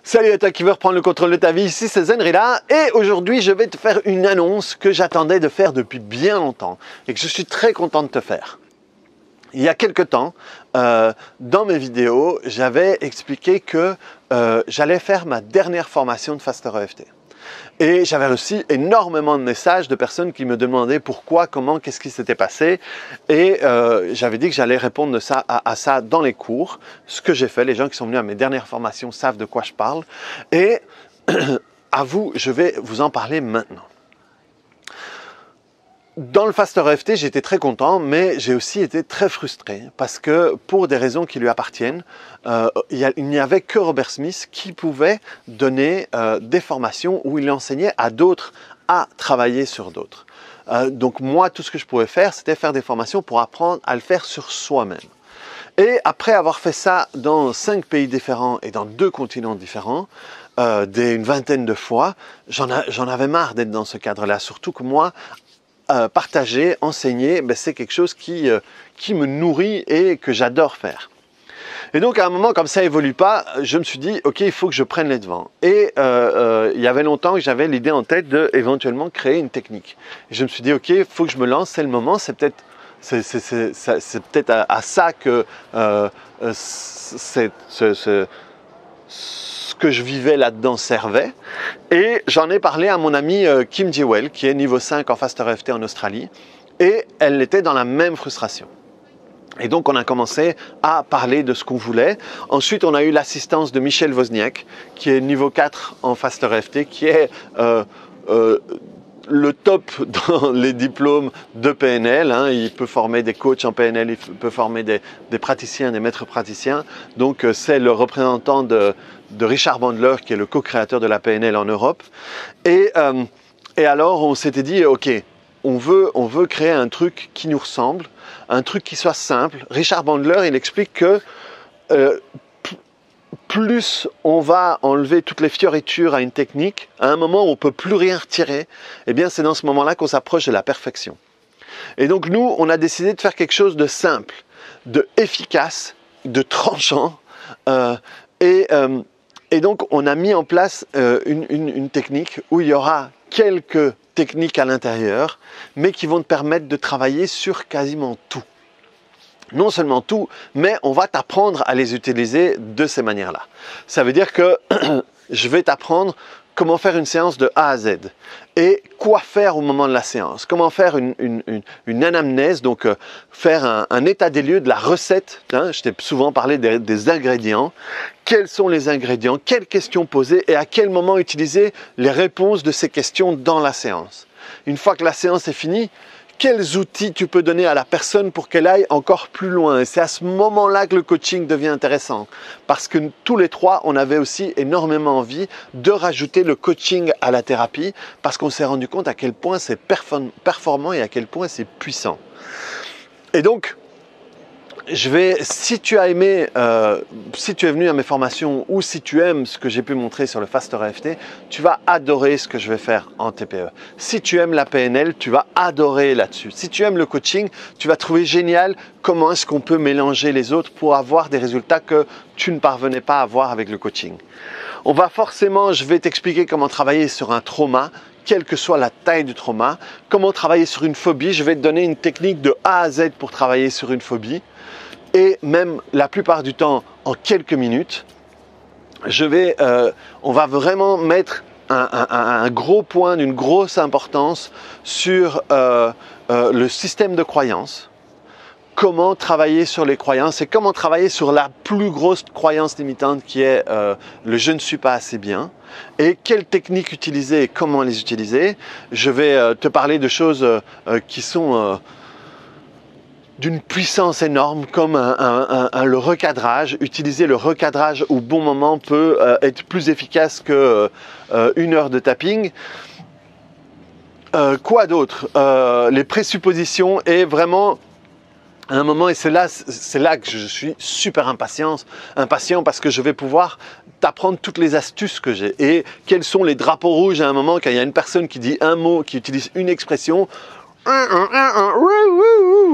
Salut à toi qui veux reprendre le contrôle de ta vie, ici c'est Zenrila et aujourd'hui je vais te faire une annonce que j'attendais de faire depuis bien longtemps et que je suis très content de te faire. Il y a quelque temps, dans mes vidéos, j'avais expliqué que j'allais faire ma dernière formation de Faster EFT. Et j'avais reçu énormément de messages de personnes qui me demandaient pourquoi, comment, qu'est-ce qui s'était passé. Et j'avais dit que j'allais répondre à ça dans les cours. Ce que j'ai fait, les gens qui sont venus à mes dernières formations savent de quoi je parle. Et à vous, je vais vous en parler maintenant. Dans le Faster EFT, j'étais très content, mais j'ai aussi été très frustré parce que pour des raisons qui lui appartiennent, il n'y avait que Robert Smith qui pouvait donner des formations où il enseignait à d'autres à travailler sur d'autres. Donc moi, tout ce que je pouvais faire, c'était faire des formations pour apprendre à le faire sur soi-même. Et après avoir fait ça dans 5 pays différents et dans 2 continents différents, une vingtaine de fois, j'en avais marre d'être dans ce cadre-là, surtout que moi, partager, enseigner, c'est quelque chose qui me nourrit et que j'adore faire. Et donc à un moment, comme ça évolue pas, je me suis dit, ok, il faut que je prenne les devants. Et il y avait longtemps que j'avais l'idée en tête de éventuellement créer une technique. Et je me suis dit, ok, il faut que je me lance, c'est le moment, c'est peut-être à ça que ce que je vivais là-dedans servait. Et j'en ai parlé à mon amie Kim Jewell, qui est niveau 5 en Faster EFT en Australie, et elle était dans la même frustration. Et donc on a commencé à parler de ce qu'on voulait. Ensuite on a eu l'assistance de Michel Wozniak, qui est niveau 4 en Faster EFT, qui est le top dans les diplômes de PNL, il peut former des coachs en PNL, il peut former des praticiens, des maîtres praticiens. Donc c'est le représentant de Richard Bandler, qui est le co-créateur de la PNL en Europe. Et alors on s'était dit, ok, on veut créer un truc qui nous ressemble, un truc qui soit simple. Richard Bandler, il explique que plus on va enlever toutes les fioritures à une technique, à un moment où on ne peut plus rien retirer, eh bien c'est dans ce moment-là qu'on s'approche de la perfection. Et donc nous, on a décidé de faire quelque chose de simple, de efficace, de tranchant, et donc on a mis en place une technique où il y aura quelques techniques à l'intérieur, mais qui vont te permettre de travailler sur quasiment tout. Non seulement tout, mais on va t'apprendre à les utiliser de ces manières-là. Ça veut dire que je vais t'apprendre comment faire une séance de A à Z et quoi faire au moment de la séance. Comment faire une anamnèse, donc faire un état des lieux de la recette. Je t'ai souvent parlé des ingrédients. Quels sont les ingrédients? Quelles questions poser? Et à quel moment utiliser les réponses de ces questions dans la séance? Une fois que la séance est finie, quels outils tu peux donner à la personne pour qu'elle aille encore plus loin? Et c'est à ce moment-là que le coaching devient intéressant. Parce que tous les trois, on avait aussi énormément envie de rajouter le coaching à la thérapie parce qu'on s'est rendu compte à quel point c'est performant et à quel point c'est puissant. Et donc, si tu as aimé, si tu es venu à mes formations ou si tu aimes ce que j'ai pu montrer sur le Faster EFT, tu vas adorer ce que je vais faire en TPE. Si tu aimes la PNL, tu vas adorer là-dessus. Si tu aimes le coaching, tu vas trouver génial comment est-ce qu'on peut mélanger les autres pour avoir des résultats que tu ne parvenais pas à avoir avec le coaching. Je vais t'expliquer comment travailler sur un trauma, quelle que soit la taille du trauma, comment travailler sur une phobie. Je vais te donner une technique de A à Z pour travailler sur une phobie. Et même la plupart du temps, en quelques minutes, on va vraiment mettre un gros point d'une grosse importance sur le système de croyances. Comment travailler sur les croyances et comment travailler sur la plus grosse croyance limitante qui est le « je ne suis pas assez bien » et quelles techniques utiliser et comment les utiliser. Je vais te parler de choses qui sont d'une puissance énorme comme le recadrage. Utiliser le recadrage au bon moment peut être plus efficace que 1 heure de tapping. Quoi d'autre? Les présuppositions et vraiment à un moment, et c'est là que je suis super impatient parce que je vais pouvoir t'apprendre toutes les astuces que j'ai et quels sont les drapeaux rouges à un moment quand il y a une personne qui dit un mot, qui utilise une expression.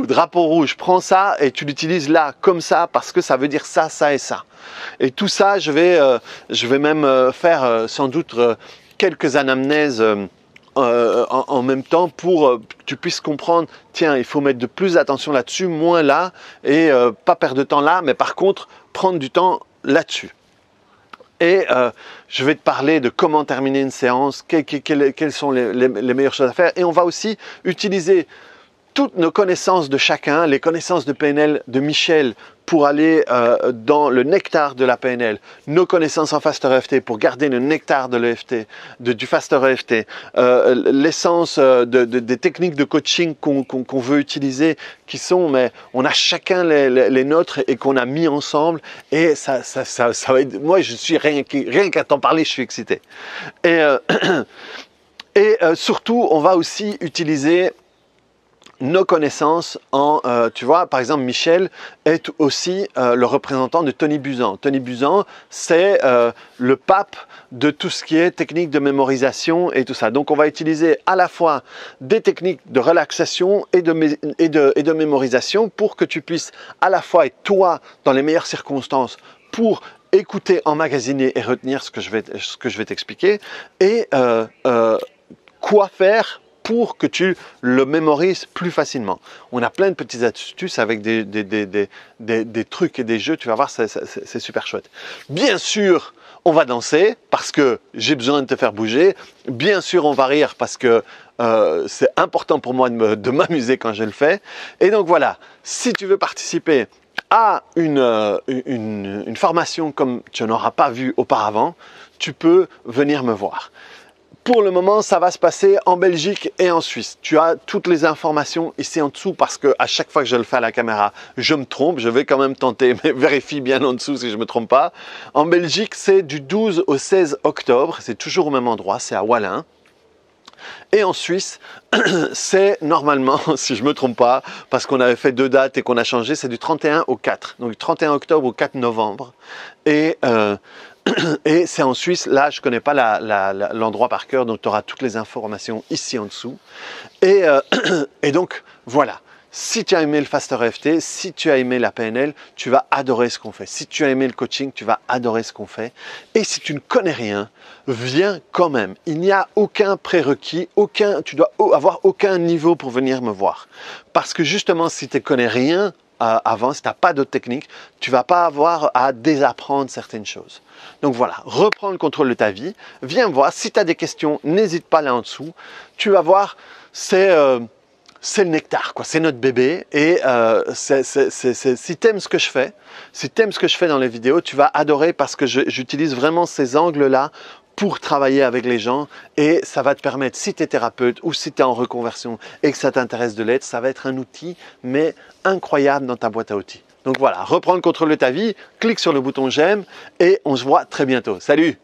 drapeau rouge, prends ça et tu l'utilises là, comme ça, parce que ça veut dire ça, ça et ça. Et tout ça, je vais même faire sans doute quelques anamnèses en même temps pour que tu puisses comprendre, tiens, il faut mettre de plus d'attention là-dessus, moins là, et pas perdre de temps là, mais par contre, prendre du temps là-dessus. Et je vais te parler de comment terminer une séance, quelles sont les meilleures choses à faire. Et on va aussi utiliser toutes nos connaissances de chacun, les connaissances de PNL de Michel pour aller dans le nectar de la PNL, nos connaissances en Faster EFT pour garder le nectar de l'EFT, du Faster EFT, l'essence des techniques de coaching qu'on veut utiliser, qui sont, mais on a chacun les nôtres et qu'on a mis ensemble, et ça va être, moi je suis rien qu'à t'en parler, je suis excité. Et surtout, on va aussi utiliser nos connaissances tu vois, par exemple, Michel est aussi le représentant de Tony Buzan. Tony Buzan, c'est le pape de tout ce qui est technique de mémorisation et tout ça. Donc, on va utiliser à la fois des techniques de relaxation et de mémorisation pour que tu puisses à la fois être toi dans les meilleures circonstances pour écouter, emmagasiner et retenir ce que je vais t'expliquer, et quoi faire pour que tu le mémorises plus facilement. On a plein de petites astuces avec des trucs et des jeux, tu vas voir, c'est super chouette. Bien sûr, on va danser parce que j'ai besoin de te faire bouger. Bien sûr, on va rire parce que c'est important pour moi de m'amuser quand je le fais. Et donc voilà, si tu veux participer à une formation comme tu n'auras pas vu auparavant, tu peux venir me voir. Pour le moment, ça va se passer en Belgique et en Suisse. Tu as toutes les informations ici en dessous parce que à chaque fois que je le fais à la caméra, je me trompe. Je vais quand même tenter, mais vérifie bien en dessous si je ne me trompe pas. En Belgique, c'est du 12 au 16 octobre. C'est toujours au même endroit, c'est à Wallin. Et en Suisse, c'est normalement, si je ne me trompe pas, parce qu'on avait fait 2 dates et qu'on a changé, c'est du 31 au 4. Donc du 31 octobre au 4 novembre. Et c'est en Suisse, là je ne connais pas l'endroit par cœur, donc tu auras toutes les informations ici en dessous. Et donc voilà, si tu as aimé le Faster EFT, si tu as aimé la PNL, tu vas adorer ce qu'on fait. Si tu as aimé le coaching, tu vas adorer ce qu'on fait. Et si tu ne connais rien, viens quand même. Il n'y a aucun prérequis, tu dois avoir aucun niveau pour venir me voir. Parce que justement, si tu ne connais rien, avant, si tu n'as pas d'autres techniques, tu ne vas pas avoir à désapprendre certaines choses. Donc voilà, reprends le contrôle de ta vie, viens me voir. Si tu as des questions, n'hésite pas là en dessous. Tu vas voir, c'est le nectar, quoi. C'est notre bébé. Et si tu aimes ce que je fais, si tu aimes ce que je fais dans les vidéos, tu vas adorer parce que j'utilise vraiment ces angles-là pour travailler avec les gens, et ça va te permettre, si tu es thérapeute ou si tu es en reconversion et que ça t'intéresse de l'être, ça va être un outil mais incroyable dans ta boîte à outils. Donc voilà, reprends le contrôle de ta vie, clique sur le bouton j'aime et on se voit très bientôt. Salut!